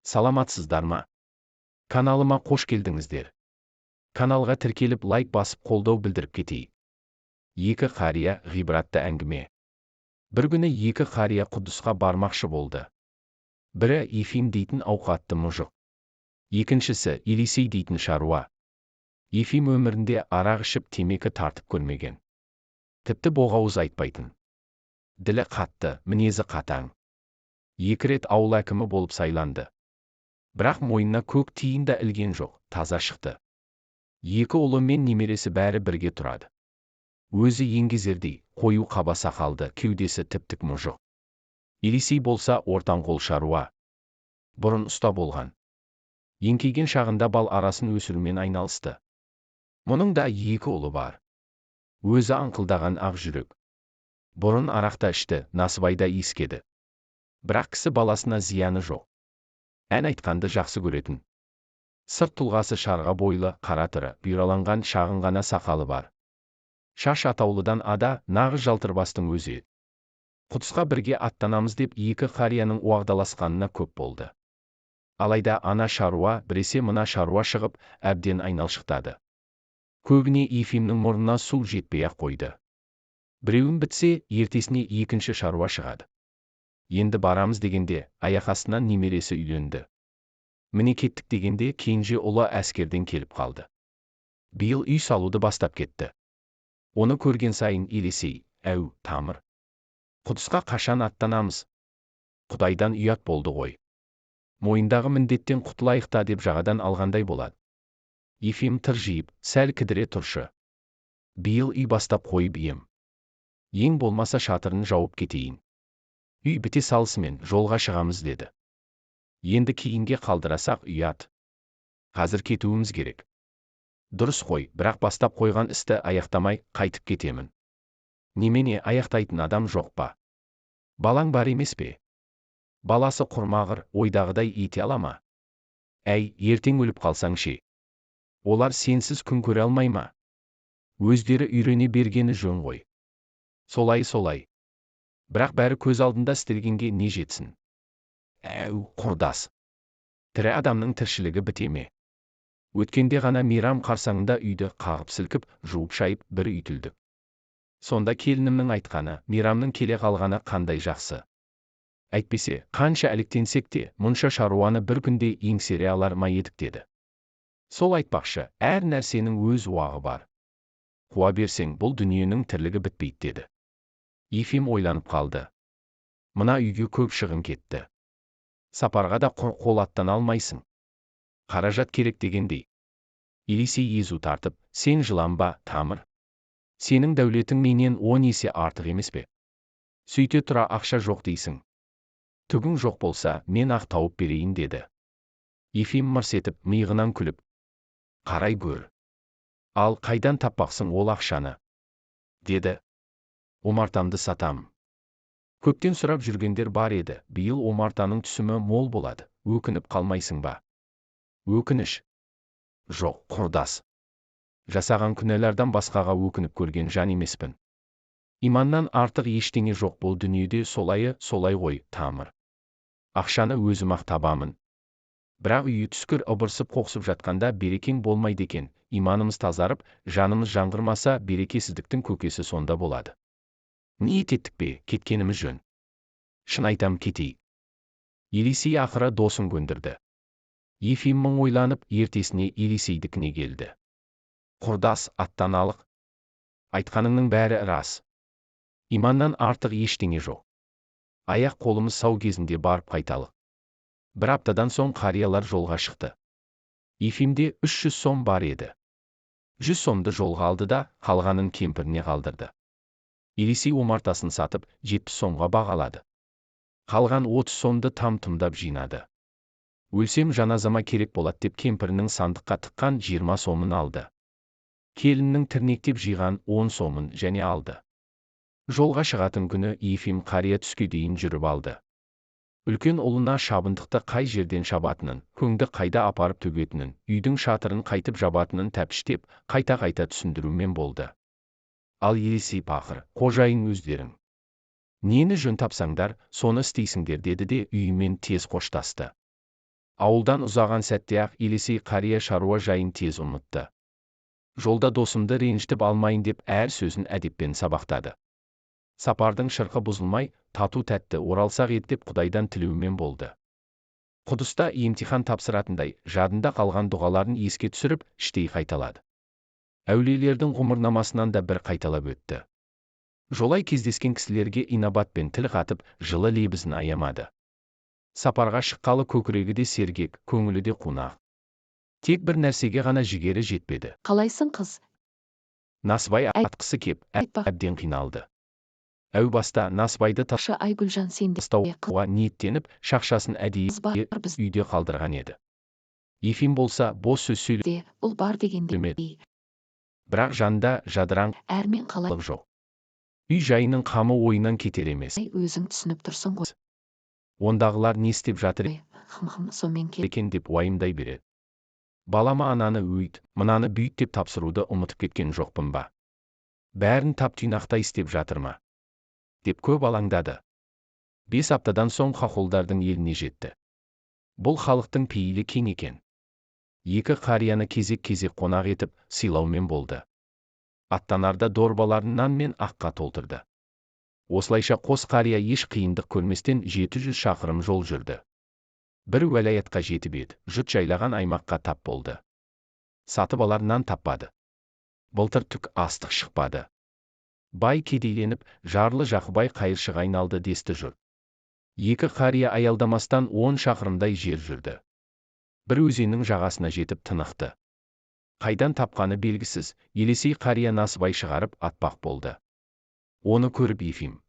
Саламатсыздар ма? Каналыма қош келдіңіздер. Каналға тіркеліп лайк басып қолдау білдіріп кетейік. Екі қария ғибратты әңгіме. Бір күні екі қария Құдысқа бармақшы болды. Бірі Ефим дейтін ауқатты мұжық. Екіншісі Елисей дейтін шаруа. Ефим өмірінде арақ ішіп темекі тартып көрмеген. Тіпті боғауыз айтпайтын. Ділі қатты, мінезі қатаң. Екі рет ауыл әкімі болып сайланды. Бірақ мойнына көк тиын да ілген жоқ, таза шықты. Екі ұлы мен немересі бәрі бірге тұрады. Өзі еңгезердей, қою қаба сақалды, кеудесі тіп-тік мұжық. Елисей болса ортанқол шаруа. Бұрын ұста болған. Еңкейген шағында бал арасын өсірумен айналысты. Мұның да екі ұлы бар. Өзі аңқылдаған ақ жүрек. Бұрын арақта ішті, насыбайда иіскеді. Бірақ кісі баласына зияны жоқ. Ән айтқанды жақсы көретін. Сырт тұлғасы шарға бойлы, қара тыры, бұйраланған шағын ғана сақалы бар. Шаш атаулыдан ада, нағыз жалтырбастың өзі. Құдысқа бірге аттанамыз деп екі қарияның уағдаласқанына көп болды. Алайда ана шаруа, біресе мына шаруа шығып, әбден айналшықтады. Көбіне Ефимнің мұрнына су жетпей-ақ қойды. Біреуін бітсе, ертесіне екінші шаруа шығады. Енді барамыз дегенде, аяқ астынан немересі үйленді. Міне кеттік дегенде, кенже ұлы әскерден келіп қалды. Биыл үй салуды бастап кетті. Оны көрген сайын Елисей, әу, Тамыр. Құдысқа қашан аттанамыз? Құдайдан ұят болды ғой. Мойындағы міндеттен құтылайық та деп жағадан алғандай болады. Ефим тыржиып, сәл кідіре тұршы. Биыл үй бастап қойып ем. Ең болмаса шатырын жауып кетейін. Үй біте салысымен жолға шығамыз деді. Енді кейінге қалдырасақ ұят. Қазір кетуіміз керек. Дұрыс қой, бірақ бастап қойған істі аяқтамай қайтып кетемін. Немене, аяқтайтын адам жоқ па? Балаң бар емес пе? Баласы құрмағыр, ойдағыдай ете ала ма? Әй, ертең өліп қалсаң ше? Олар сенсіз күн көре алмай ма? Өздері үйрене бергені жөн ғой. Солай. Бірақ бәрі көз алдында істелгенге не жетсін? Әу, құрдас. Тірі адамның тіршілігі біте ме? Өткенде ғана мейрам қарсаңында үйді қағып сілкіп, жуып шайып бір үйтілдік. Сонда келінімнің айтқаны, мейрамның келе қалғаны қандай жақсы. Әйтпесе, қанша әлектенсек те, мұнша шаруаны бір күнде еңсере алар ма едік деді. Сол айтпақшы, әр нәрсенің өз уағы бар. Қуа берсең, бұл дүниенің тірлігі бітпейді деді. Ефим ойланып қалды. Мына үйге көп шығын кетті. Сапарға да құр қол аттана алмайсың. Қаражат керек дегендей. Елисей езу тартып, сен жыланба, Тамыр. Сенің дәулетің менен 10 есе артық емес пе? Сөйте тұра ақша жоқ дейсің. Түгің жоқ болса, мен ақ тауып берейін деді. Ефим мырс етіп, миығынан күліп. Қарай гөр. Ал қайдан таппақсың ол ақшаны? Деді. Омартамды сатам. Көптен сұрап жүргендер бар еді, биыл омартаның түсімі мол болады, өкініп қалмайсың ба? Өкініш? Жоқ, құрдас. Жасаған күнәлардан басқаға өкініп көрген жан емеспін. Иманнан артық ештеңе жоқ бұл дүниеде, солай ғой, Тамыр. Ақшаны өзім-ақ табамын. Бірақ үйі түскір ыбырсып қоқсып жатқанда берекең болмайды екен, иманымыз тазарып, жанымыз жаңғырмаса берекесіздіктің көкесі сонда болады. Ниет еттік пе, кеткеніміз жөн. Шын айтам, кетейік. Елисей ақыры досын көндірді. Ефим мың ойланып, ертесіне Елисейдікіне келді. Құрдас, аттаналық. Айтқаныңның бәрі рас. Иманнан артық ештеңе жоқ. Аяқ қолымыз сау кезінде барып қайталық. Бір аптадан соң қариялар жолға шықты. Ефимде 300 сом бар еді. 100 сомды жолға алды да, қалғанын кемпіріне қалдырды. Елисей омартасын сатып, 70 сомға бағалады. Қалған 30 сомды там-тұмдап жинады. Өлсем жаназама керек болады деп кемпірінің сандыққа тыққан 20 сомын алды. Келіннің тірнектеп жиған 10 сомын және алды. Жолға шығатын күні Ефим қария түске дейін жүріп алды. Үлкен ұлына шабындықты қай жерден шабатынын, көңді қайда апарып төгетінін, үйдің шатырын қайтып жабатынын тәпіштеп, қайта түсіндірумен болды. Ал Елисей пақыр, қожайын өздерің. Нені жөн тапсаңдар, соны істейсіңдер деді де үйімен тез қоштасты. Ауылдан ұзаған сәтте-ақ Елисей қария шаруа жайын тез ұмытты. Жолда досымды ренжітіп алмайын деп әр сөзін әдеппен сабақтады. Сапардың шырқы бұзылмай, тату-тәтті оралсақ ет деп Құдайдан тілеумен болды. Құдыста емтихан тапсыратындай жадында қалған дұғаларын еске түсіріп, іштей қайталады. Әулиелердің ғұмырнамасынан да бір қайталап өтті. Жолай кездескен кісілерге инабатпен тіл қатып, жылы лебізін аямады. Сапарға шыққалы көкірегі де сергек, көңілі де қунақ. Тек бір нәрсеге ғана жігері жетпеді. Қалайсың қыз? Насыбай атқысы кеп, әбден қиналды. Әу баста Насыбайды Айгүлжан сенде тастауға ниеттеніп, шақшасын әдейі үйде қалдырған еді. Ефим болса бос сөз сөйлемеді. Бұл бар дегенде. Бірақ жанда жадыраң әрмен қалай жоқ. Үй жайының қамы ойынан кетер емес. Өзің түсініп тұрсың ғой. Ондағылар не істеп жатыр Сомен екен деп уайымдай береді. Балама ананы өйт, мынаны бүйт деп тапсыруды ұмытып кеткен жоқпын ба? Бәрін тап-тұйнақтай істеп жатыр ма? Деп көп алаңдады. 5 аптадан соң хахолдардың еліне жетті. Бұл халықтың пейілі кең екен. 2 қарияны кезек-кезек қонақ етіп, сыйлаумен болды. Аттанарда дорбаларын нан мен аққа толтырды. Осылайша қос қария еш қиындық көрместен 700 шақырым жол жүрді. Бір уәлаятқа жетіп еді, жұт жайлаған аймаққа тап болды. Сатып алар нан таппады. Былтыр түк астық шықпады. Бай кедейленіп, жарлы Жақыбай қайыршыға айналды десті жұрт. 2 қария аялдамастан 10 шақырымдай жер жүрді. Бір өзеннің жағасына жетіп тынықты. Қайдан тапқаны белгісіз, Елисей қария Насыбай шығарып атпақ болды. Оны көріп Ефим: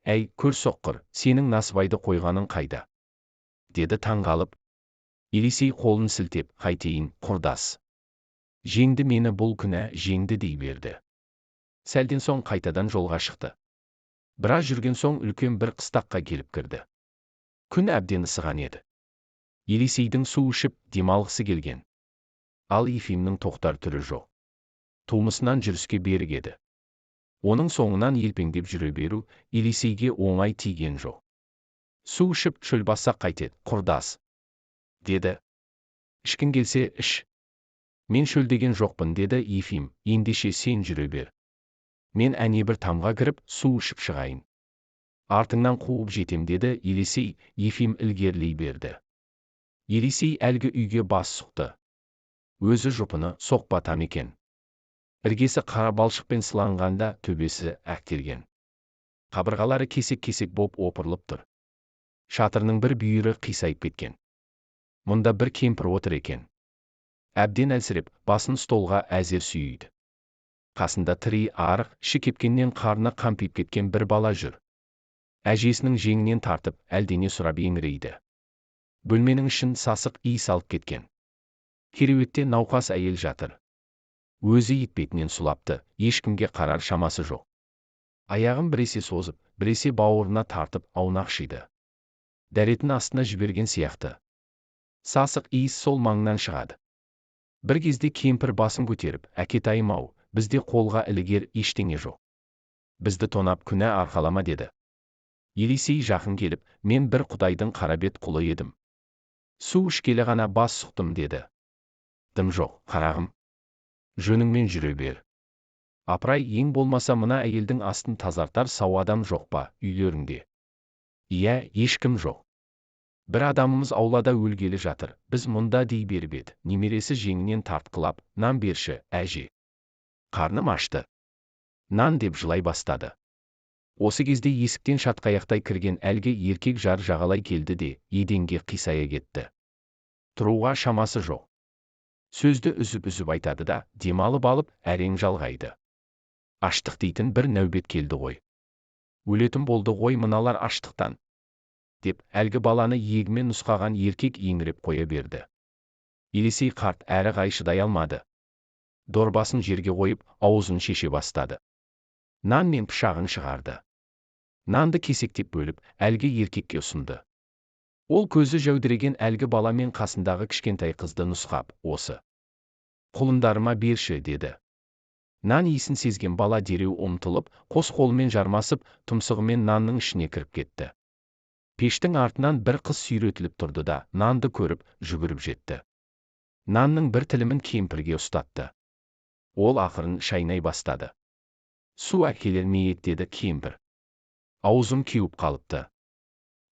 «Әй, көр соққыр, сенің Насыбайды қойғаның қайда?» деді таңғалып. Елисей қолын сілтеп: «Қайтейін, құрдас. Жеңді мені бұл күнә, жеңді» дей берді. Сәлден соң қайтадан жолға шықты. Біраз жүрген соң үлкен бір қыстаққа келіп кірді. Күн әбден ысыған еді. Елисейдің су ішіп демалғысы келген. Ал Ефимнің тоқтар түрі жоқ. Тумысынан жүріске берік еді. Оның соңынан елпеңдеп жүре беру Елисейге оңай тиген жоқ. «Су ішіп шөл бассақ қайтеді, құрдас», деді. «Ішкің келсе іш». «Мен шөлдеген жоқпын», деді Ефим. «Ендеше сен жүре бер. Мен әне бір тамға кіріп, су ішіп шығайын. Артыңнан қуып жетем», деді Елисей. Ефим ілгерілей берді. Елисей әлгі үйге бас сұқты. Өзі жұпыны соқпа там екен. Іргесі қара балшықпен сыланғанда төбесі әктелген. Қабырғалары кесек-кесек боп опырылып тұр. Шатырының бір бүйірі қисайып кеткен. Мұнда бір кемпір отыр екен. Әбден әлсіреп, басын столға әзер сүйейді. Қасында тірей арық, іші кепкеннен қарны қампиып кеткен бір бала жүр. Әжесінің жеңінен тартып, әлдене сұрап еңірейді. Бөлменің ішін сасық иіс алып кеткен. Кереуетте науқас әйел жатыр. Өзі етпетінен сұлапты, ешкімге қарар шамасы жоқ. Аяғын біресе созып, біресе бауырына тартып аунақшиды. Дәретін астына жіберген сияқты. Сасық иіс сол маңнан шығады. Бір кезде кемпір басын көтеріп: «Әкетайым-ау, бізде қолға ілігер ештеңе жоқ. Бізді тонап күнә арқалама», деді. Елисей жақын келіп: «Мен бір Құдайдың қарабет құлы едім. Су ішкелі ғана бас сұқтым», деді. «Дым жоқ, қарағым. Жөніңмен жүре бер. Апырай, ең болмаса мына әйелдің астын тазартар сау адам жоқ па үйлеріңде?» «Иә, ешкім жоқ. Бір адамымыз аулада өлгелі жатыр, біз мұнда», дей беріп еді. Немересі жеңінен тартқылап: «Нан берші, әже. Қарным ашты. Нан», деп жылай бастады. Осы кезде есіктен шатқаяқтай кірген әлгі еркек жар жағалай келді де еденге қисая кетті. Тұруға шамасы жоқ. Сөзді үзіп-үзіп айтады да демалып алып әрең жалғайды. «Аштық дейтін бір нәубет келді ғой. Өлетін болды ғой мыналар аштықтан», деп әлгі баланы иегімен нұсқаған еркек еңіреп қоя берді. Елисей қарт әрі қарай шыдай алмады. Дорбасын жерге қойып, аузын шеше бастады. Нан мен пышағын шығарды. Нанды кесектеп бөліп, әлгі еркекке ұсынды. Ол көзі жәудіреген әлгі бала мен қасындағы кішкентай қызды нұсқап: «Осы құлындарыма берші», деді. Нан иісін сезген бала дереу ұмтылып, қос қолымен жармасып, тұмсығымен нанның ішіне кіріп кетті. Пештің артынан бір қыз сүйретіліп тұрды да, нанды көріп, жүгіріп жетті. Нанның бір тілімін кемпірге ұстатты. Ол ақырын шайнай бастады. Су әкелер ме еді деді кемпір. Аузым кеуіп қалыпты.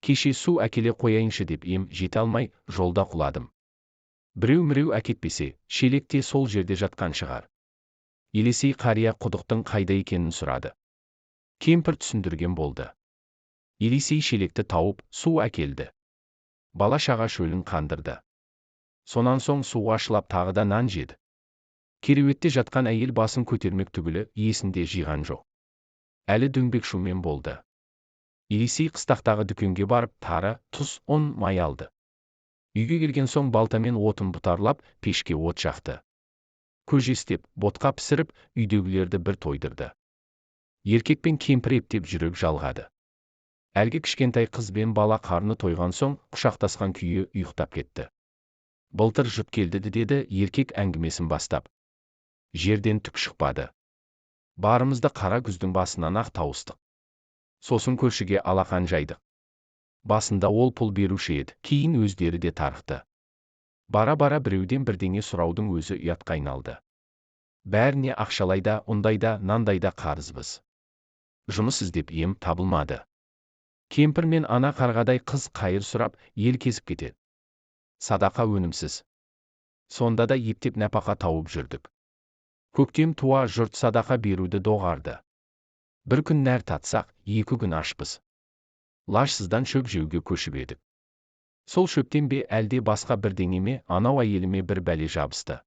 Кеше су әкеле қояйыншы деп ем, жете алмай, жолда құладым. Біреу-міреу әкетпесе, шелекте сол жерде жатқан шығар. Елесей қария құдықтың қайда екенін сұрады. Кемпір түсіндірген болды. Елесей шелекті тауып, су әкелді. Бала шаға шөлін қандырды. Сонан соң суға шылап тағы да нан жеді. Кереуетте жатқан әйел басын көтермек түгілі есінде жиған жоқ. Әлі дөңбек шумен болды. Елесей қыстақтағы дүкенге барып, тары, тұз, ұн, май алды. Үйге келген соң балтамен отын бұтарлап, пешке от жақты. Көже істеп, ботқа пісіріп, үйдегілерді бір тойдырды. Еркек пен кемпір ептеп жүріп жалғады. Әлгі кішкентай қыз бен бала қарны тойған соң, құшақтасқан күйі ұйықтап кетті. Былтыр жұт келді деді еркек әңгімесін бастап. Жерден түк шықпады. Барымызды қара күздің басынан ақ тауыстық. Сосын көршіге алақан жайдық. Басында ол пұл беруші еді, кейін өздері де тарықты. Бара-бара біреуден бірдеңе сұраудың өзі ұятқа айналды. Бәріне ақшалайда, ұндайда, нандайда қарызбыз. Жұмыс іздеп ем, табылмады. Кемпір мен ана қарғадай қыз қайыр сұрап, ел кезіп кетеді. Садақа өнімсіз. Сонда да ептеп нәпақа тауып жүрдік. Көктем туа жұрт садақа беруді доғарды. Бір күн нәр татсақ, 2 күн ашпыз. Лажсыздан шөп жеуге көшіп едік. Сол шөптен бе әлде басқа бірдеңе ме, анау әйеліме бір бәле жабысты.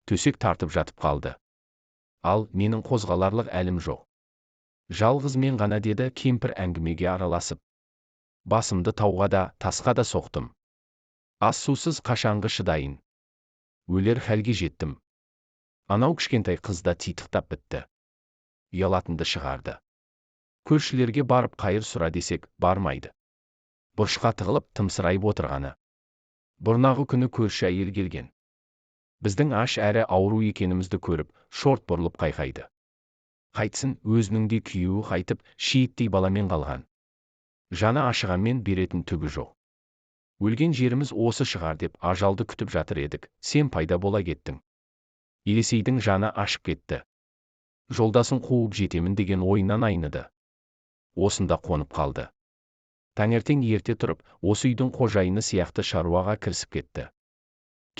Төсек тартып жатып қалды. Ал менің қозғаларлық әлім жоқ. Жалғыз мен ғана деді кемпір әңгімеге араласып. Басымды тауға да, тасқа да соқтым. Ас сусыз қашанғы шыдайын. Өлер хәлге жеттім. Анау кішкентай қызда титықтап бітті. Ұялатынды шығарды. Көршілерге барып қайыр сұра десек, бармайды. Бұрышқа тығылып тымсырайып отырғаны. Бұрнағы күні көрші әйел келген. Біздің аш әрі ауру екенімізді көріп, шорт бұрылып қайқайды. Қайтсын, өзінің де күйеуі қайтып, шиеттей баламен қалған. Жаны ашығанмен беретін түгі жоқ. Өлген жеріміз осы шығар деп ажалды күтіп жатыр едік, сен пайда бола кеттің. Елесейдің жаны ашып кетті. Жолдасын қуып жетемін деген ойынан айныды. Осында қонып қалды. Таңертең ерте тұрып, осы үйдің қожайыны сияқты шаруаға кірісіп кетті.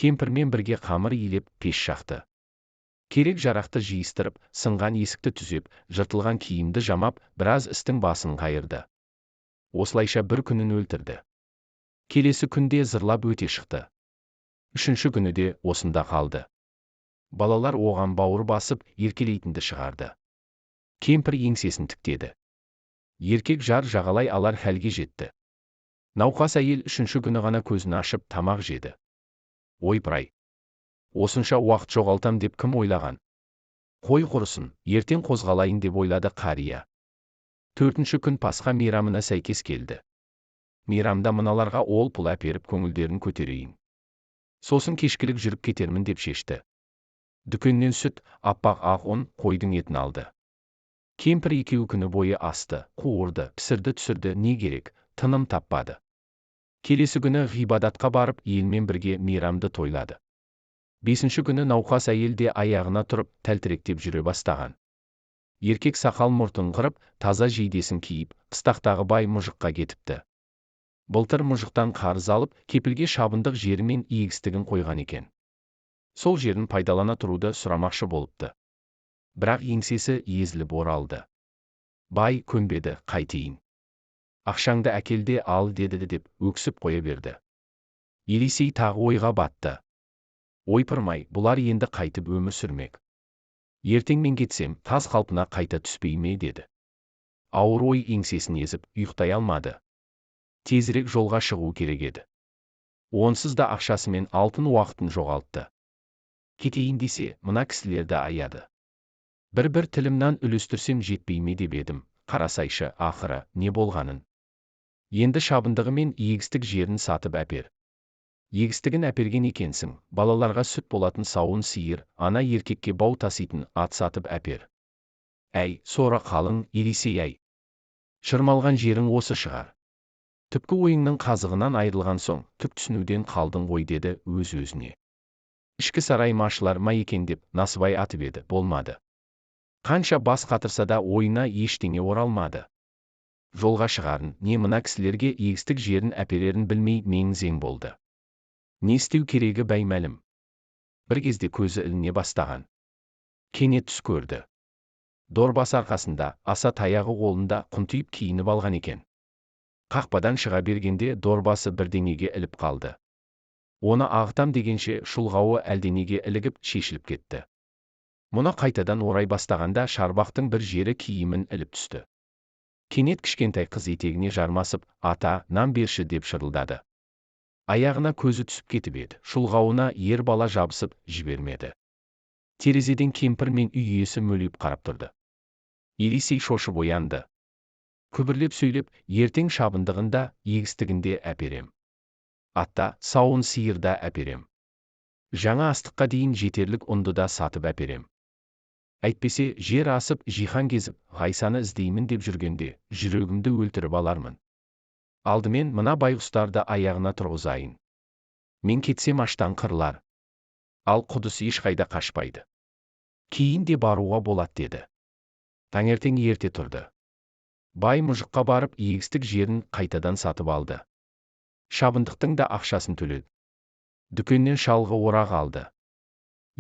Кемпірмен бірге қамыр илеп, пеш жақты. Керек жарақты жиыстырып, сынған есікті түзеп, жыртылған киімді жамап, біраз істің басын қайырды. Осылайша бір күнін өлтірді. Келесі күнде зырлап өте шықты. 3-ші күні де осында қалды. Балалар оған бауыр басып, еркелейтінді шығарды. Кемпір еңсесін тіктеді. Еркек жар жағалай алар хәлге жетті. Науқас әйел 3-ші күні ғана көзін ашып тамақ жеді. Ойпыр-ай, осынша уақыт жоғалтам деп кім ойлаған? Қой құрысын, ертең қозғалайын деп ойлады қария. 4-ші күн Пасха мейрамына сәйкес келді. Мейрамда мыналарға ол пұл әперіп көңілдерін көтерейін. Сосын кешкілік жүріп кетермін деп шешті. Дүкеннен сүт, аппақ ақ ұн, қойдың етін алды. Кемпір 2 күні бойы асты, қуырды, пісірді түсірді, не керек, тыным таппады. Келесі күні ғибадатқа барып, елмен бірге мейрамды тойлады. 5-ші күні науқас әйел де аяғына тұрып, тәлтіректеп жүре бастаған. Еркек сақал мұртын қырып, таза жейдесін киіп, қыстақтағы бай мұжыққа кетіпті. Былтыр мұжықтан қарыз алып, кепілге шабындық жері мен егістігін қойған екен. Сол жерін пайдалана тұруды сұрамақшы болыпты. Бірақ еңсесі езіліп оралды. Бай көнбеді, қайтейін. Ақшаңды әкелде ал деді деп өксіп қоя берді. Елесей тағы ойға батты. Ойпырмай, бұлар енді қайтып өмір сүрмек. Ертең мен кетсем, таз қалпына қайта түспей ме деді. Ауыр ой еңсесін езіп, ұйықтай алмады. Тезірек жолға шығу керек еді. Онсыз да ақшасы мен алтын уақытын жоғалтты. Кетейін десе, мына кісілерді аяды. Бір тілімнен үлестірсем жетпей ме деп едім, қарасайшы, ақыры, не болғанын. Енді шабындығы мен егістік жерін сатып әпер. Егістігін әперген екенсің, балаларға сүт болатын сауын сиыр, ана еркекке бау таситын ат сатып әпер. Әй, сора қалың, Елесей әй. Шырмалған жерің осы шығар. Түпкі ойыңның қазығынан айырылған соң, түк түсінуден қалдың ғой деді өз-өзіне. Ішкі сарайым ашылар ма екен деп насыбай атып еді, болмады. Қанша бас қатырса да ойына ештеңе оралмады. Жолға шығарын, не мына кісілерге егістік жерін әперерін білмей мең-зең болды. Не істеу керегі беймәлім. Бір кезде көзі іліне бастаған. Кенет түс көрді. Дорбасы арқасында, аса таяғы қолында құнтиып киініп алған екен. Қақпадан шыға бергенде дорбасы бірдеңеге іліп қалды. Оны ағытам дегенше шұлғауы әлденеге ілігіп шешіліп кетті. Мұны қайтадан орай бастағанда шарбақтың бір жері киімін іліп түсті. Кенет кішкентай қыз етегіне жармасып, ата, нан берші деп шырылдады. Аяғына көзі түсіп кетіп еді, шұлғауына ер бала жабысып жібермеді. Терезеден кемпір мен үй иесі мөлиіп қарап тұрды. Елисей шошып оянды. Күбірлеп сөйлеп, ертең шабындығында, егістігінде әперем. Атта, сауын сиырда әперем. Жаңа астыққа дейін жетерлік ұнды да сатып әперем. Әйтпесе, жер асып, жихан кезіп, Ғайсаны іздеймін деп жүргенде, жүрегімді өлтіріп алармын. Алдымен мына байғұстарды аяғына тұрғызайын. Мен кетсем аштан қырылар. Ал Құдыс ешқайда қашпайды. Кейін де баруға болады деді. Таңертең ерте тұрды. Бай мұжыққа барып егістік жерін қайтадан сатып алды. Шабындықтың да ақшасын төледі. Дүкеннен шалғы орақ алды.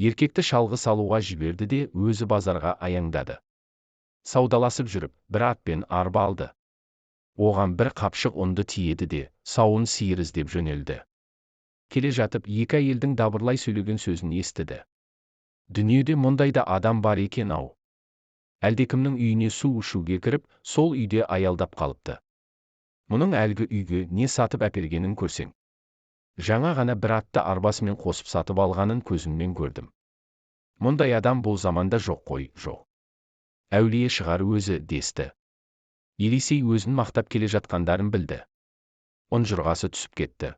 Еркекті шалғы салуға жіберді де өзі базарға аяңдады. Саудаласып жүріп, бір атпен арба алды. Оған бір қапшық ұнды тиеді де, сауын сиыр іздеп жөнелді. Келе жатып екі әйелдің дабырлай сөйлеген сөзін естіді. Дүниеде мұндай да адам бар екен-ау. Әлдекімнің үйіне су ішуге кіріп, сол үйде аялдап қалыпты. Мұның әлгі үйге не сатып әпергенін көрсең. Жаңа ғана бір атты арбасымен қосып сатып алғанын көзіммен көрдім. Мұндай адам бұл заманда жоқ қой, жоқ. Әулие шығар өзі, десті. Елисей өзін мақтап келе жатқандарын білді. Ұнжырғасы түсіп кетті.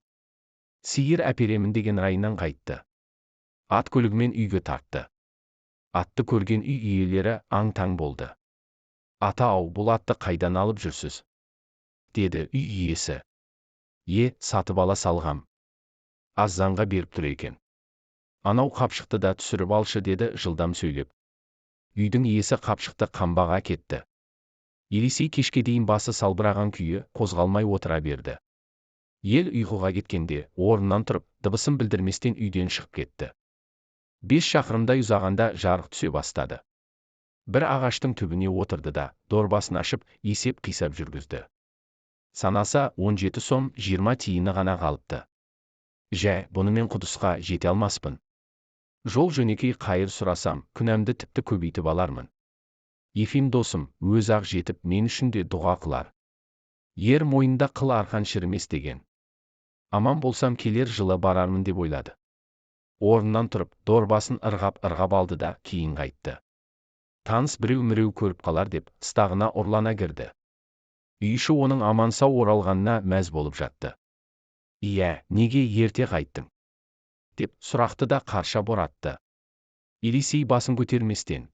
Сиыр әперемін деген райынан қайтты. Ат көлігімен үйге тартты. Атты көрген үй иелері аң-таң болды. Ата-ау, бұл атты қайдан алып жүрсіз? Деді үй иесі. Сатып ала салғам. Аз заңға беріп тұр екен. Анау қапшықты да түсіріп алшы деді жылдам сөйлеп. Үйдің иесі қапшықты қамбаға кетті. Елисей кешке дейін басы салбыраған күйі қозғалмай отыра берді. Ел ұйқыға кеткенде орнынан тұрып, дыбысын білдірместен үйден шығып кетті. 5 шақырымдай ұзағанда жарық түсе бастады. Бір ағаштың түбіне отырды да, дорбасын ашып, есеп қисап жүргізді. Санаса 17 сом 20 тиыны ғана қалыпты. Бұнымен Құдысқа жете алмаспын. Жол жөнекей қайыр сұрасам, күнәмді тіпті көбейтіп алармын. Ефим досым, өз-ақ жетіп, мен үшін де дұға қылар. Ер мойында қыл арқан шірімес деген. Аман болсам келер жылы барармын деп ойлады. Орнынан тұрып, дорбасын ырғап алды да кейін қайтты. Таныс біреу-міреу көріп қалар деп, стағына ұрлана кірді. Үй іші оның аман-сау оралғанына мәз болып жатты. Неге ерте қайттың? Деп сұрақты да қарша боратты. Елисей басын көтерместен,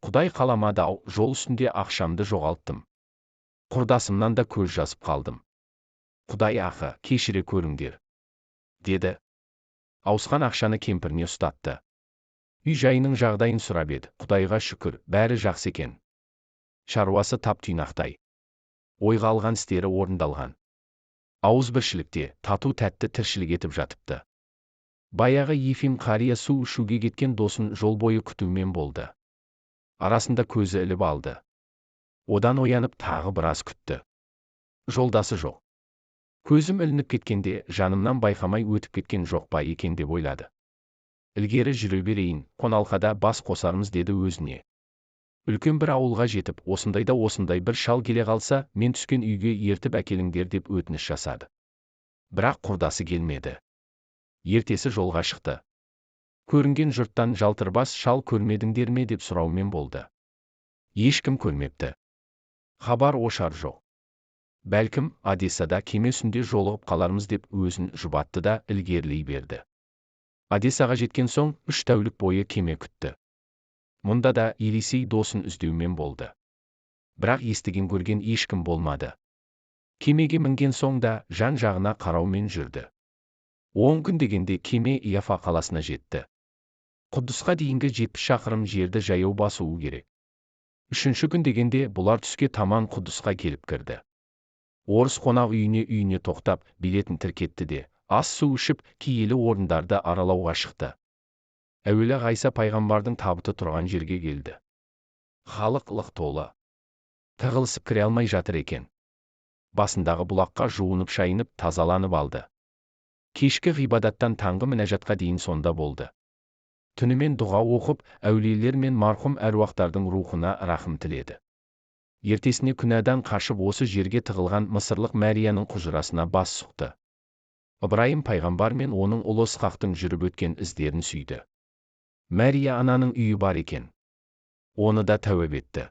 Құдай қаламады-ау, жол үстінде ақшамды жоғалттым. Құрдасымнан да көз жазып қалдым. Құдай ақы, кешіре көріңдер, деді. Ауысқан ақшаны кемпіріне ұстатты. Үй жайының жағдайын сұрап еді, Құдайға шүкір, бәрі жақсы екен. Шаруасы тап-тұйнақтай. Ойға алған істері орындалған. Ауызбіршілікте тату-тәтті тіршілік етіп жатыпты. Баяғы Ефим қария су ішуге кеткен досын жол бойы күтумен болды. Арасында көзі іліп алды. Одан оянып тағы біраз күтті. Жолдасы жоқ. Көзім ілініп кеткенде жанымнан байқамай өтіп кеткен жоқ па екен деп ойлады. Ілгері жүре берейін, қоналқада бас қосармыз деді өзіне. Үлкен бір ауылға жетіп, осындай бір шал келе қалса, мен түскен үйге ертіп әкеліңдер деп өтініш жасады. Бірақ құрдасы келмеді. Ертесі жолға шықты. Көрінген жұрттан жалтырбас шал көрмедіңдер ме деп сұраумен болды. Ешкім көрмепті. Хабар ошар жоқ. Бәлкім, Одессада кеме үстінде жолығып қалармыз деп өзін жұбатты да ілгерілей берді. Одессаға жеткен соң 3 тәулік бойы кеме күтті. Мұнда да Елисей досын іздеумен болды. Бірақ естіген көрген ешкім болмады. Кемеге мінген соң да жан-жағына қараумен жүрді. 10 күн дегенде кеме Яфа қаласына жетті. Құддысқа дейінгі 70 шақырым жерді жаяу басуы керек. 3-ші күн дегенде бұлар түске таман Құддысқа келіп кірді. Орыс қонақ үйіне тоқтап, билетін тіркетті де, ас су ішіп, киелі орындарды аралауға шықты. Әуелі Ғайса пайғамбардың табыты тұрған жерге келді. Халық лық толы. Тығылысып кіре алмай жатыр екен. Басындағы бұлаққа жуынып шайынып тазаланып алды. Кешкі ғибадаттан таңғы мінәжатқа дейін сонда болды. Түнімен дұға оқып, әулиелер мен марқұм әруақтардың рухына рахым тіледі. Ертесіне күнәдан қашып осы жерге тығылған мысырлық Мәрияның құжырасына бас сұқты. Ыбырайым пайғамбар мен оның ұлы Ысқақтың жүріп өткен іздерін сүйді. Мәрия ананың үйі бар екен. Оны да тәуіп етті.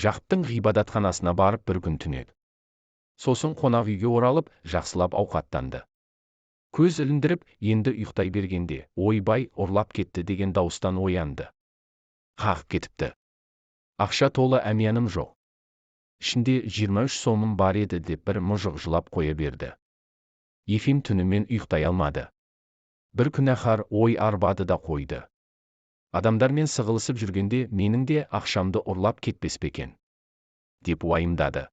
Жақыптың ғибадатханасына барып бір күн түнеді. Сосын қонақ үйге оралып, жақсылап ауқаттанды. Көз іліндіріп, енді ұйықтай бергенде, ойбай, ұрлап кетті деген дауыстан оянды. Қағып кетіпті. Ақша толы әмияным жоқ. Ішінде 23 сомым бар еді деп бір мұжық жылап қоя берді. Ефим түнімен ұйықтай алмады. Бір күнәһар ой арбады да қойды. Адамдармен сығылысып жүргенде менің де ақшамды ұрлап кетпес пе екен деп уайымдады.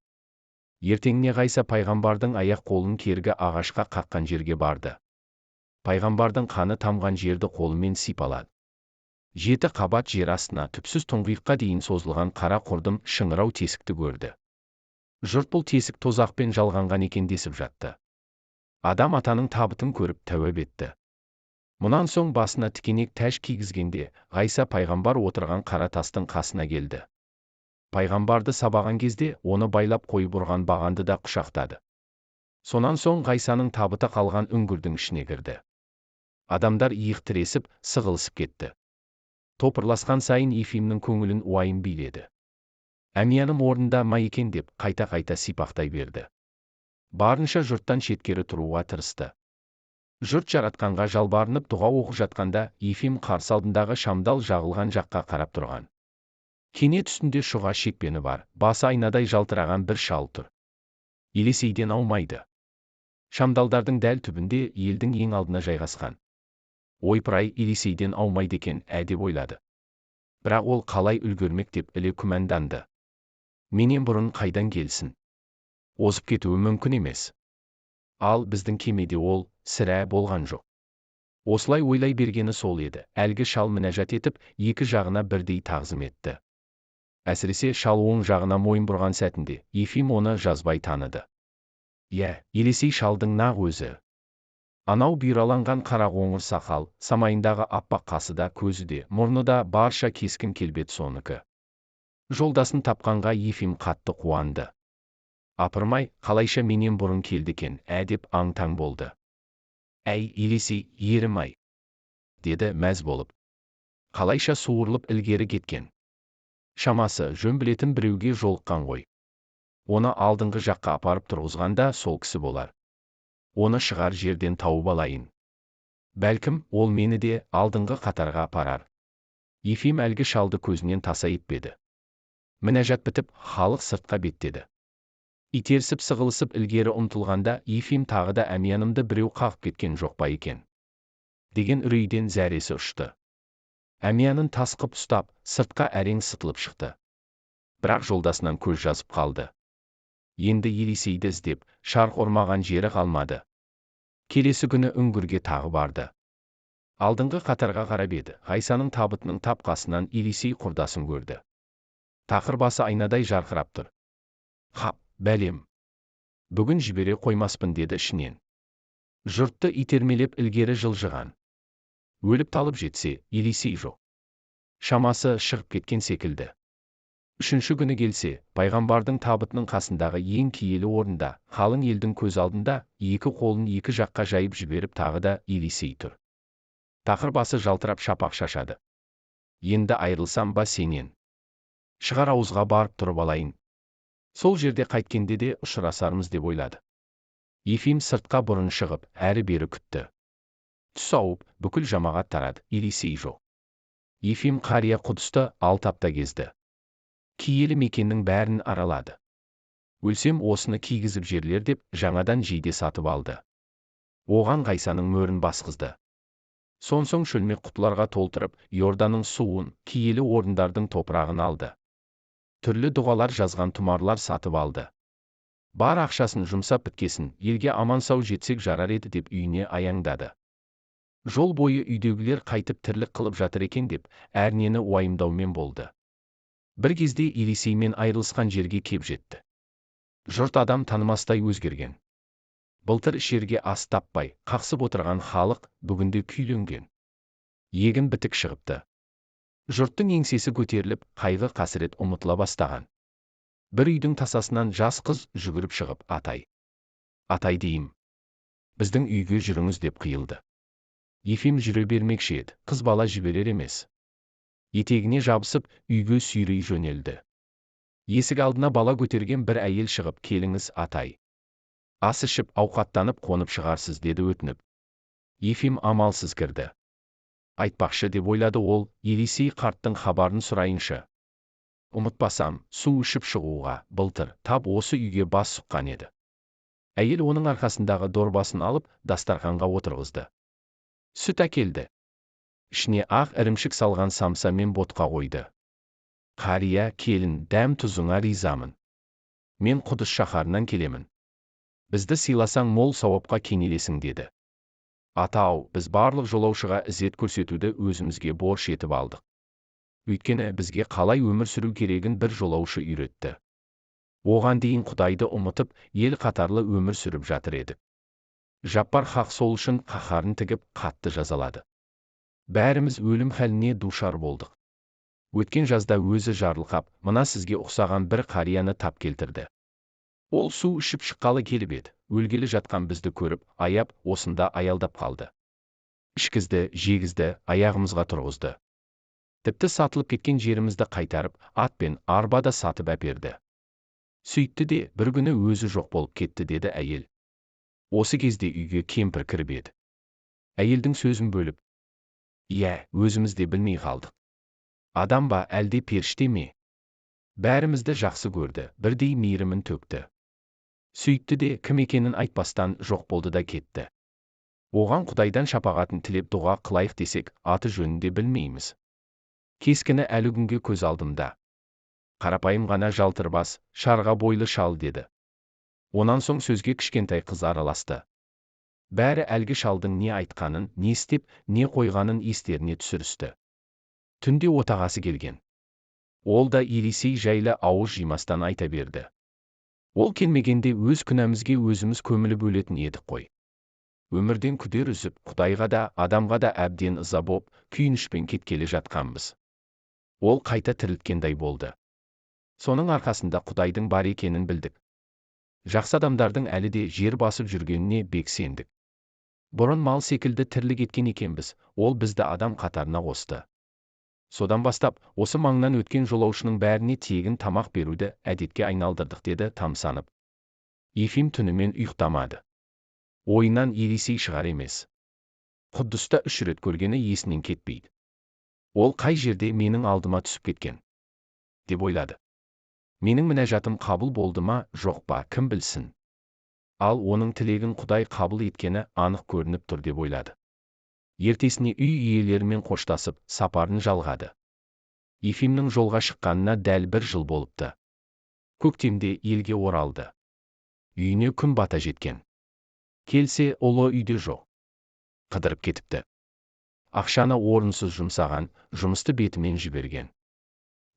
Ертеңіне Ғайса пайғамбардың аяқ-қолын кергі ағашқа қаққан жерге барды. Пайғамбардың қаны тамған жерді қолымен сипалады. 7 қабат жер астына түпсіз тұңғиыққа дейін созылған қара құрдым шыңырау тесікті көрді. Жұрт бұл тесік тозақпен жалғанған екен десіп жатты. Адам атаның табытын көріп тәуіп етті. Мұнан соң басына тікенек тәж кигізгенде, Ғайса пайғамбар отырған қара тастың қасына келді. Пайғамбарды сабаған кезде оны байлап қойып ұрған бағанды да құшақтады. Сонан соң Ғайсаның табыты қалған үңгірдің ішіне кірді. Адамдар иық тіресіп, сығылысып кетті. Топырласқан сайын Ефимнің көңілін уайым биледі. Әмияным орнында ма екен деп қайта-қайта сипақтай берді. Барынша жұрттан шеткері тұруға тырысты. Жұрт жаратқанға жалбарынып дұға оқып жатқанда, Ефим қарсы алдындағы шамдал жағылған жаққа қарап тұрған. Кенет үстінде шұға шекпені бар, басы айнадай жалтыраған бір шал тұр. Елесейден аумайды. Шамдалдардың дәл түбінде елдің ең алдына жайғасқан. Ойпыр-ай, Елесейден аумайды екен, деп ойлады. Бірақ ол қалай үлгермек деп іле күмәнданды. Менен бұрын қайдан келсін? Озып кетуі мүмкін емес. Ал біздің кемеде ол сірә болған жоқ. Осылай ойлай бергені сол еді. Әлгі шал мінәжат етіп, екі жағына бірдей тағзым етті. Әсіресе шал оң жағына мойын бұрған сәтінде, Ефим оны жазбай таныды. Елесей шалдың нақ өзі. Анау бұйраланған қара қоңыр сақал, самайындағы аппақ қасы да, көзі де, мұрны да барша кескін келбет соныкі. Жолдасын тапқанға Ефим қатты қуанды. Апырмай, қалайша менен бұрын келді екен, деп аң-таң болды. Әй, Елесей, ерім-ай, деді мәз болып. Қалайша суырылып ілгері кеткен. Шамасы, жөн білетін біреуге жолыққан ғой. Оны алдыңғы жаққа апарып тұрғызғанда сол кісі болар. Оны шығар жерден тауып алайын. Бәлкім, ол мені де алдыңғы қатарға апарар. Ефим әлгі шалды көзінен таса етпеді. Мінәжат бітіп, халық сыртқа беттеді. Итерсіп сығылысып ілгері ұмтылғанда, Ефим тағы да әмиянымды біреу қағып кеткен жоқ па екен деген үрейден зәресі ұшты. Әмиянын тасқып ұстап, сыртқа әрең сытылып шықты. Бірақ жолдасынан көз жазып қалды. Енді Елесейді іздеп, шарқ ұрмаған жері қалмады. Келесі күні үңгірге тағы барды. Алдыңғы қатарға қарап еді, Ғайсаның табытының тап қасынан Елесей құрдасын көрді. Тақыр басы айнадай жарқырап тұр. Қап, бәлем. Бүгін жібере қоймаспын деді ішінен. Жұртты итермелеп ілгері жылжыған. Өліп талып жетсе, Елесей жоқ. Шамасы шығып кеткен секілді. Үшінші күні келсе, пайғамбардың табытының қасындағы ең киелі орында, қалың елдің көз алдында, екі қолын екі жаққа жайып жіберіп тағы да Елесей тұр. Тақыр басы жалтырап шапақ шашады. Енді айырылсам ба сенен? Шығар ауызға барып тұрып алайын. Сол жерде қайткенде де ұшырасармыз деп ойлады. Ефим сыртқа бұрын шығып, әрі-бері күтті. Түс ауып, бүкіл жамағат тарады, Елесей жоқ. Ефим қария Құдысты 6 апта кезді. Киелі мекеннің бәрін аралады. Өлсем осыны кигізіп жерлер деп жаңадан жейде сатып алды. Оған Ғайсаның мөрін басқызды. Сонсоң шөлмек құтыларға толтырып, Иорданның суын, киелі орындардың топырағын алды. Түрлі дұғалар жазған тұмарлар сатып алды. Бар ақшасын жұмсап біткесін, елге аман сау жетсек жарар еді деп үйіне аяңдады. Жол бойы үйдегілер қайтып тірлік қылып жатыр екен деп, әрнені уайымдаумен болды. Бір кезде Елисеймен айырылысқан жерге кеп жетті. Жұрт адам танымастай өзгерген. Былтыр ішерге ас таппай, қақсып отырған халық бүгінде күйленген. Егін бітік шығыпты. Жұрттың еңсесі көтеріліп, қайғы қасірет ұмытыла бастаған. Бір үйдің тасасынан жас қыз жүгіріп шығып, атай дейім. Біздің үйге жүріңіз деп қиылды. Ефим жүре бермекші еді, қыз бала жіберер емес. Етегіне жабысып, үйге сүйрей жөнелді. Есік алдына бала көтерген бір әйел шығып, келіңіз, атай. Ас ішіп, ауқаттанып қонып шығарсыз деді өтініп. Ефим амалсыз кірді. Айтпақшы деп ойлады ол, Елисей қарттың хабарын сұрайыншы. Ұмытпасам, су ішіп шығуға, былтыр, тап осы үйге бас сұққан еді. Әйел оның арқасындағы дорбасын алып, дастарханға отырғызды. Сүт әкелді. Ішіне ақ ірімшік салған самса мен ботқа қойды. Қария, келін, дәм тұзыңа ризамын. Мен Құдыс шаһарынан келемін. Бізді сыйласаң мол сауапқа кенелесің деді. Ата-ау, біз барлық жолаушыға ізет көрсетуді өзімізге борыш етіп алдық. Өйткені бізге қалай өмір сүру керегін бір жолаушы үйретті. Оған дейін Құдайды ұмытып, ел қатарлы өмір сүріп жатыр едік. Жаппар хақ сол үшін қаһарын тігіп, қатты жазалады. Бәріміз өлім хәліне душар болдық. Өткен жазда өзі жарылқап, мына сізге ұқсаған бір қарияны тап келтірді. Ол су ішіп шыққалы келіп еді, өлгелі жатқан бізді көріп, аяп, осында аялдап қалды. Ішкізді, жегізді, аяғымызға тұрғызды. Тіпті сатылып кеткен жерімізді қайтарып, ат пен арба да сатып әперді. Сөйтті де, бір күні өзі жоқ болып кетті деді әйел. Осы кезде үйге кемпір кіріп еді. Әйелдің сөзін бөліп, иә, өзіміз де білмей қалдық. Адам ба, әлде періште ме? Бәрімізді жақсы көрді, бірдей мейірімін төкті. Сөйтті де, кім екенін айтпастан жоқ болды да кетті. Оған Құдайдан шапағатын тілеп дұға қылайық десек, аты жөнінде білмейміз. Кескіні әлі күнге көз алдымда. Қарапайым ғана жалтырбас, шарға бойлы шал деді. Онан соң сөзге кішкентай қыз араласты. Бәрі әлгі шалдың не айтқанын, не істеп, не қойғанын естеріне түсірісті. Түнде отағасы келген. Ол да Елисей жайлы ауыз жимастан айта берді. Ол келмегенде өз күнәмізге өзіміз көміліп өлетін едік қой. Өмірден күдер үзіп, Құдайға да, адамға да әбден ыза боп, күйінішпен кеткелі жатқанбыз. Ол қайта тірілткендей болды. Соның арқасында Құдайдың бар екенін білдік. Жақсы адамдардың әлі де жер басып жүргеніне бек сендік. Бұрын мал секілді тірлік еткен екенбіз, ол бізді адам қатарына қосты. Содан бастап, осы маңнан өткен жолаушының бәріне тегін тамақ беруді әдетке айналдырдық деді тамсанып. Ефим түнімен ұйықтамады. Ойынан Елисей шығар емес. Құддыста 3 рет көргені есінен кетпейді. Ол қай жерде менің алдыма түсіп кеткен? Деп ойлады. Менің мінәжатым қабыл болды ма, жоқ па, кім білсін? Ал оның тілегін Құдай қабыл еткені анық көрініп тұр деп ойлады. Ертесіне үй иелерімен қоштасып, сапарын жалғады. Ефимнің жолға шыққанына дәл 1 жыл болыпты. Көктемде елге оралды. Үйіне күн бата жеткен. Келсе, ұлы үйде жоқ. Қыдырып кетіпті. Ақшаны орынсыз жұмсаған, жұмысты бетімен жіберген.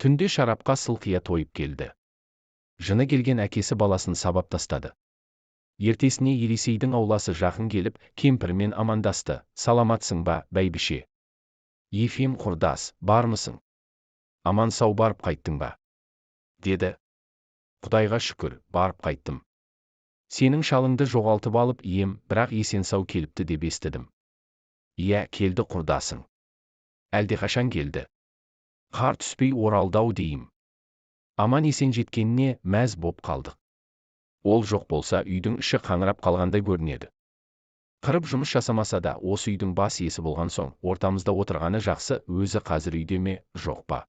Түнде шарапқа сылқия тойып келді. Жыны келген әкесі баласын сабап тастады. Ертесіне Елисейдің ауласы жақын келіп, кемпірмен амандасты. Саламатсың ба, бәйбіше? Ефим құрдас, бармысың? Аман сау барып қайттың ба? Деді. Құдайға шүкір, барып қайттым. Сенің шалыңды жоғалтып алып ем, бірақ есен сау келіпті деп естідім. Иә, келді құрдасың. Әлдеқашан келді. Қар түспей оралды-ау дейім. Аман есен жеткеніне мәз боп қалдық. Ол жоқ болса үйдің іші қаңырап қалғандай көрінеді. Қырып жұмыс жасамаса да осы үйдің бас иесі болған соң, ортамызда отырғаны жақсы, өзі қазір үйде ме, жоқ па?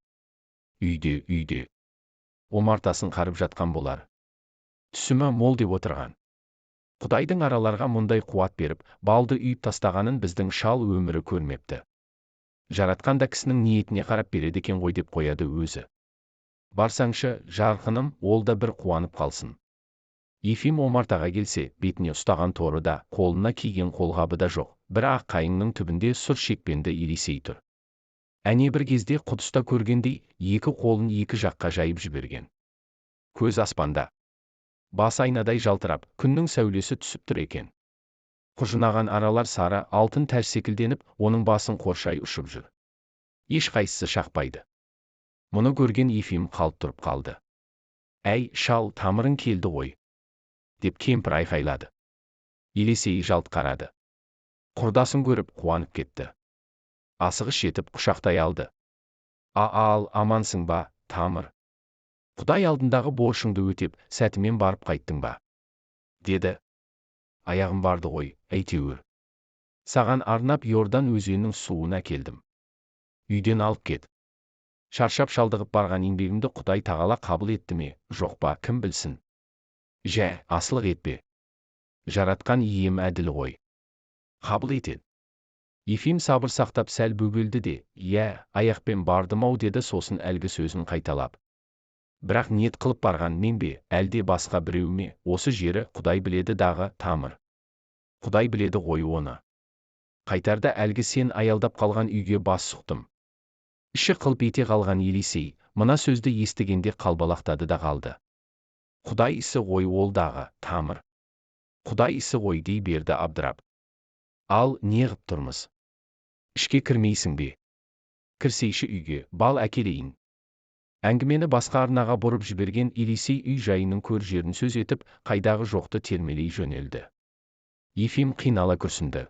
Үйде. Омартасын қарып жатқан болар. түсімі мол деп отырған. Құдайдың араларға мұндай қуат беріп, балды үйіп тастағанын біздің шал өмірі көрмепті. Жаратқан да кісінің ниетіне қарап береді екен ғой деп қояды өзі. Барсаңшы, жарқыным, ол да бір қуанып қалсын. Ефим омартаға келсе, бетіне ұстаған торы да, қолына киген қолғабы да жоқ, бір ақ қайыңның түбінде сұр шекпенді Елисей тұр. Әне бір кезде құдыста көргендей, екі қолын екі жаққа жайып жіберген. Көз аспанда. Бас айнадай жалтырап, күннің сәулесі түсіп тұр екен. Құжынаған аралар сары алтын тәрс секілденіп, оның басын қоршай ұшып жүр. Ешқайсысы шақпайды. Мұны көрген Ефим қалт тұрып қалды. Әй, шал, тамырың келді ғой, деп кемпір айқайлады. Елисей жалт қарады. Құрдасын көріп қуанып кетті. Асығыс жетіп құшақтай алды. Ал, амансың ба, тамыр? Құдай алдындағы борышыңды өтеп, сәтімен барып қайттың ба? Деді. Аяғым барды ғой, әйтеуір. Саған арнап Иордан өзенінің суын әкелдім. Үйден алып кет. Шаршап шалдығып барған еңбегімді Құдай тағала қабыл етті ме, жоқ па, кім білсін. Жә, асылық етпе. Жаратқан ием әділ ғой. Қабыл етеді. Ефим сабыр сақтап сәл бөгелді де, аяқпен бардым-ау деді, сосын әлгі сөзін қайталап. Бірақ ниет қылып барған мен бе, әлде басқа біреу ме, осы жері Құдай біледі дағы, тамыр. Құдай біледі ғой оны. Қайтарда әлгі сен аялдап қалған үйге бас сұқтым. Іші қылп ете қалған Елисей, мына сөзді естігенде қалбалақтады да қалды. Құдай ісі ғой ол дағы, тамыр. Құдай ісі ғой дей берді абдырап. Ал, не ғып тұрмыз? Ішке кірмейсің бе? Кірсейші үйге, бал әкелейін. Әңгімені басқа арнаға бұрып жіберген Елисей үй жайының көр жерін сөз етіп, қайдағы жоқты термелей жөнелді. Ефим қинала күрсінді.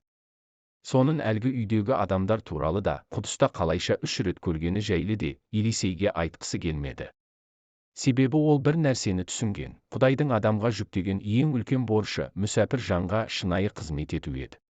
Соның әлгі үйдегі адамдар туралы да, құдыста қалайша 3 рет көргені жайлы де, Елисейге айтқысы келмеді. Себебі ол бір нәрсені түсінген, Құдайдың адамға жүктеген ең үлкен борышы мүсәпір жанға шынайы қызмет ету еді.